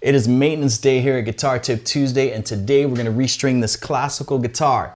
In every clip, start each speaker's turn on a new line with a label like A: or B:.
A: It is maintenance day here at Guitar Tip Tuesday, and today we're gonna restring this classical guitar.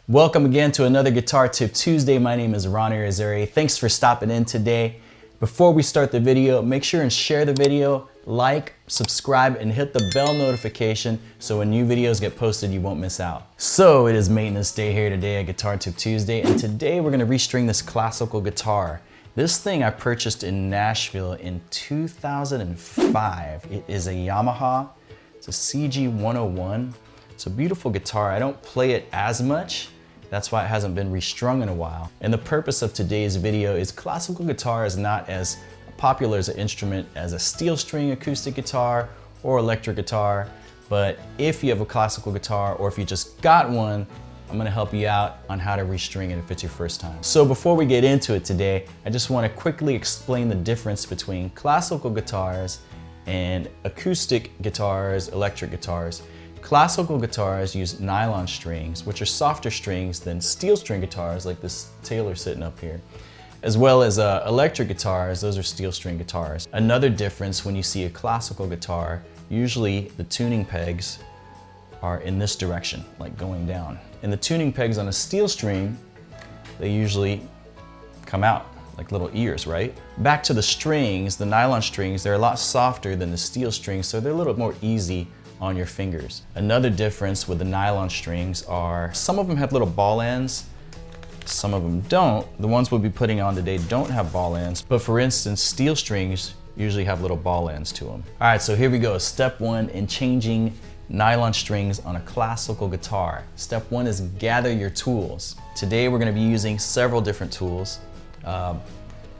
A: Welcome again to another Guitar Tip Tuesday. My name is RonMusic. Thanks for stopping in today. Before we start the video, make sure and share the video, like, subscribe, and hit the bell notification so when new videos get posted, you won't miss out. So it is maintenance day here today at Guitar Tip Tuesday, and today we're gonna restring this classical guitar. This thing I purchased in Nashville in 2005. It is a Yamaha. It's a CG101. It's a beautiful guitar. I don't play it as much. That's why it hasn't been restrung in a while. And the purpose of today's video is classical guitar is not as popular as an instrument as a steel string acoustic guitar or electric guitar. But if you have a classical guitar or if you just got one, I'm gonna help you out on how to restring it if it's your first time. So before we get into it today, I just wanna quickly explain the difference between classical guitars and acoustic guitars, electric guitars. Classical guitars use nylon strings, which are softer strings than steel string guitars like this Taylor sitting up here. As well as electric guitars, those are steel string guitars. Another difference when you see a classical guitar, usually the tuning pegs are in this direction, like going down. And the tuning pegs on a steel string, they usually come out like little ears, right? Back to the strings, the nylon strings, they're a lot softer than the steel strings, so they're a little more easy on your fingers. Another difference with the nylon strings are some of them have little ball ends, some of them don't. The ones we'll be putting on today don't have ball ends, but for instance, steel strings usually have little ball ends to them. All right, so here we go. Step one in changing nylon strings on a classical guitar. Step one is gather your tools. Today we're gonna be using several different tools.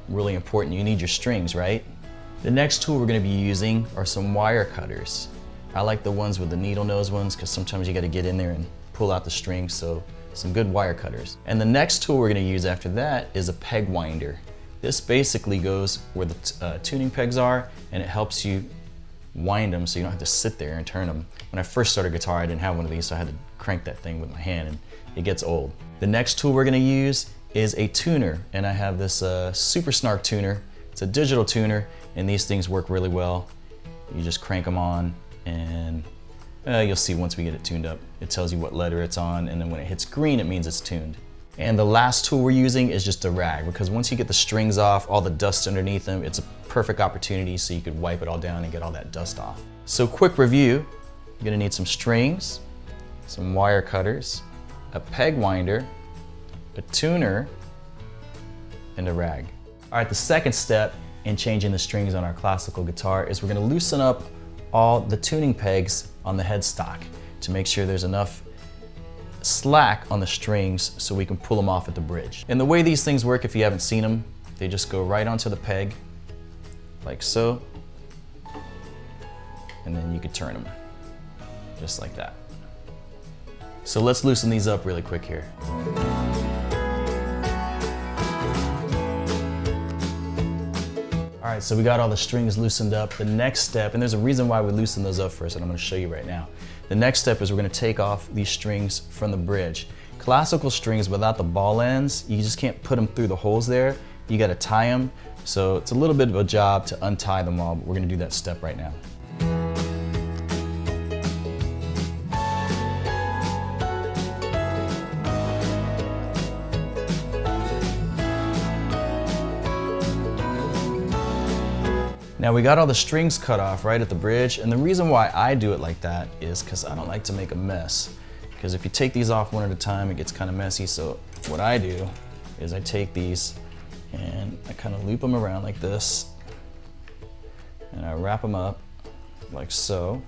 A: Really important, you need your strings, right? The next tool we're gonna be using are some wire cutters. I like the ones with the needle nose ones because sometimes you got to get in there and pull out the strings, so some good wire cutters. And the next tool we're going to use after that is a peg winder. This basically goes where the tuning pegs are, and it helps you wind them so you don't have to sit there and turn them. When I first started guitar, I didn't have one of these, so I had to crank that thing with my hand, and it gets old. The next tool we're going to use is a tuner, and I have this Super Snark tuner. It's a digital tuner, and these things work really well. You just crank them on, and you'll see once we get it tuned up. It tells you what letter it's on, and then when it hits green, it means it's tuned. And the last tool we're using is just a rag, because once you get the strings off, all the dust underneath them, it's a perfect opportunity so you could wipe it all down and get all that dust off. So quick review, you're gonna need some strings, some wire cutters, a peg winder, a tuner, and a rag. All right, the second step in changing the strings on our classical guitar is we're gonna loosen up all the tuning pegs on the headstock to make sure there's enough slack on the strings so we can pull them off at the bridge. And the way these things work, if you haven't seen them, they just go right onto the peg, like so, and then you could turn them, just like that. So let's loosen these up really quick here. All right, so we got all the strings loosened up. The next step, and there's a reason why we loosen those up first, and I'm gonna show you right now. The next step is we're gonna take off these strings from the bridge. Classical strings without the ball ends, you just can't put them through the holes there. You gotta tie them. So it's a little bit of a job to untie them all, but we're gonna do that step right now. Now we got all the strings cut off right at the bridge, and the reason why I do it like that is because I don't like to make a mess. Because if you take these off one at a time, it gets kind of messy. So what I do is I take these and I kind of loop them around like this, and I wrap them up like so.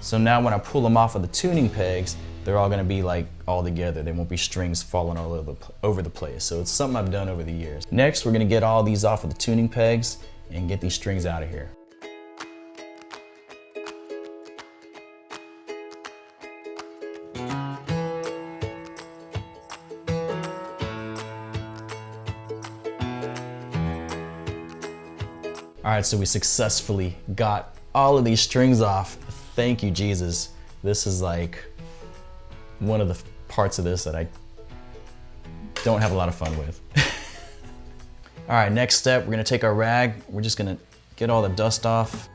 A: So now when I pull them off of the tuning pegs, they're all gonna be like all together. There won't be strings falling all over the place. So it's something I've done over the years. Next, we're gonna get all these off of the tuning pegs and get these strings out of here. All right, so we successfully got all of these strings off. Thank you, Jesus. This is like one of the parts of this that I don't have a lot of fun with. All right, next step, we're gonna take our rag. We're just gonna get all the dust off.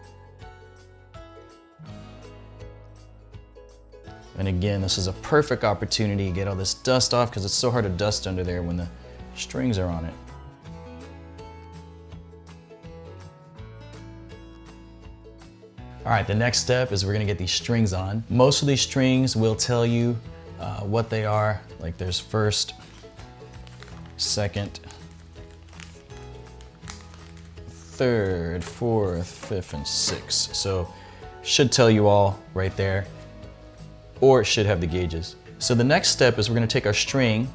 A: And again, this is a perfect opportunity to get all this dust off because it's so hard to dust under there when the strings are on it. All right, the next step is we're gonna get these strings on. Most of these strings will tell you what they are. Like there's first, second, third, fourth, fifth, and sixth. So should tell you all right there, or it should have the gauges. So the next step is we're gonna take our string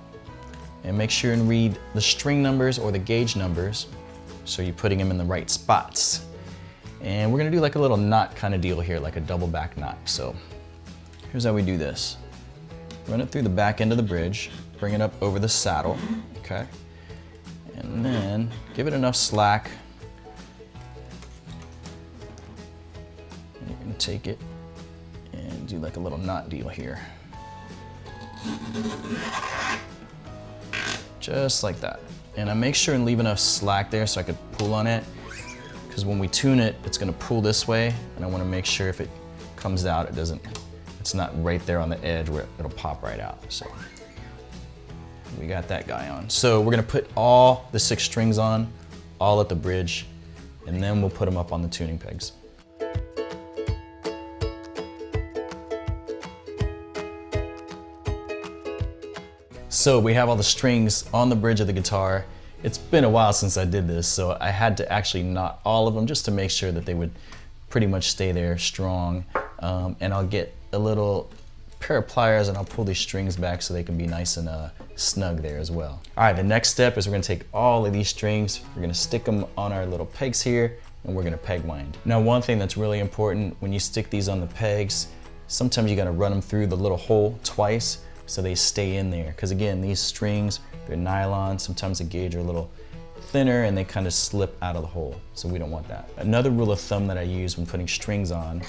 A: and make sure and read the string numbers or the gauge numbers so you're putting them in the right spots. And we're gonna do like a little knot kind of deal here, like a double back knot. So here's how we do this. Run it through the back end of the bridge, bring it up over the saddle, okay? And then give it enough slack. And you're gonna take it and do like a little knot deal here. Just like that. And I make sure and leave enough slack there so I could pull on it. Because when we tune it, it's gonna pull this way, and I wanna make sure if it comes out, it's not right there on the edge where it'll pop right out. So we got that guy on. So we're gonna put all the 6 strings on, all at the bridge, and then we'll put them up on the tuning pegs. So we have all the strings on the bridge of the guitar. It's been a while since I did this, so I had to actually knot all of them just to make sure that they would pretty much stay there strong. And I'll get a little pair of pliers and I'll pull these strings back so they can be nice and snug there as well. All right, the next step is we're gonna take all of these strings, we're gonna stick them on our little pegs here, and we're gonna peg wind. Now, one thing that's really important when you stick these on the pegs, sometimes you gotta run them through the little hole twice so they stay in there. Because again, these strings, they're nylon, sometimes the gauge are a little thinner and they kind of slip out of the hole, so we don't want that. Another rule of thumb that I use when putting strings on,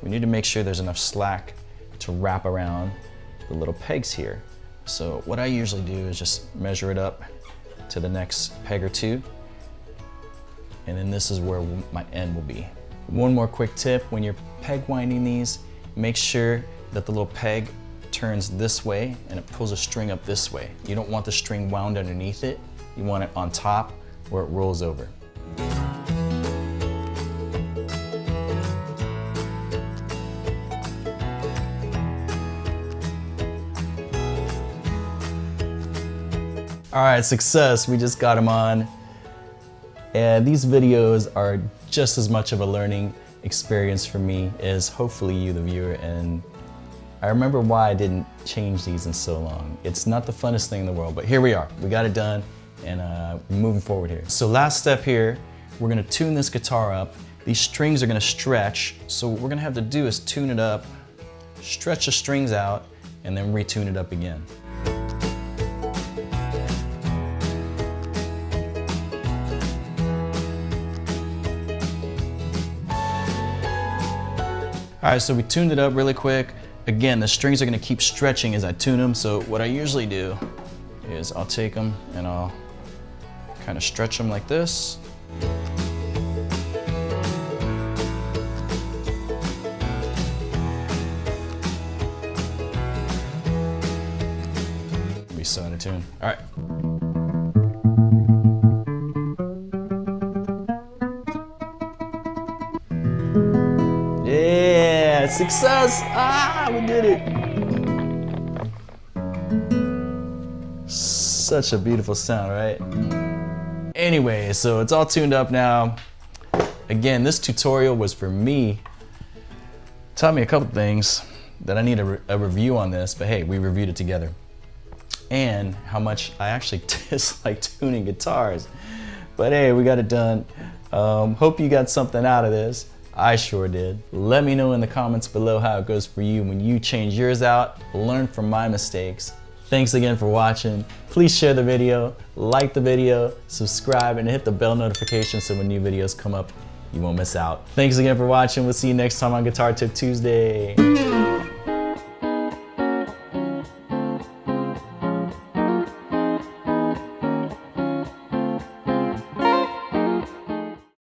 A: we need to make sure there's enough slack to wrap around the little pegs here. So what I usually do is just measure it up to the next peg or two, and then this is where my end will be. One more quick tip, when you're peg winding these, make sure that the little peg turns this way and it pulls a string up this way. You don't want the string wound underneath it. You want it on top where it rolls over. All right, success, we just got them on. And these videos are just as much of a learning experience for me as hopefully you, the viewer, and I remember why I didn't change these in so long. It's not the funnest thing in the world, but here we are. We got it done, and we're moving forward here. So last step here, we're gonna tune this guitar up. These strings are gonna stretch, so what we're gonna have to do is tune it up, stretch the strings out, and then retune it up again. All right, so we tuned it up really quick. Again, the strings are gonna keep stretching as I tune them, so what I usually do is I'll take them and I'll kind of stretch them like this. Be so out of tune. All right. Yeah, success! Ah, we did it! Such a beautiful sound, right? Anyway, so it's all tuned up now. Again, this tutorial was for me. Taught me a couple things that I need a review on this, but hey, we reviewed it together. And how much I actually dislike tuning guitars. But hey, we got it done. Hope you got something out of this. I sure did. Let me know in the comments below how it goes for you when you change yours out. Learn from my mistakes. Thanks again for watching. Please share the video, like the video, subscribe, and hit the bell notification so when new videos come up, you won't miss out. Thanks again for watching. We'll see you next time on Guitar Tip Tuesday.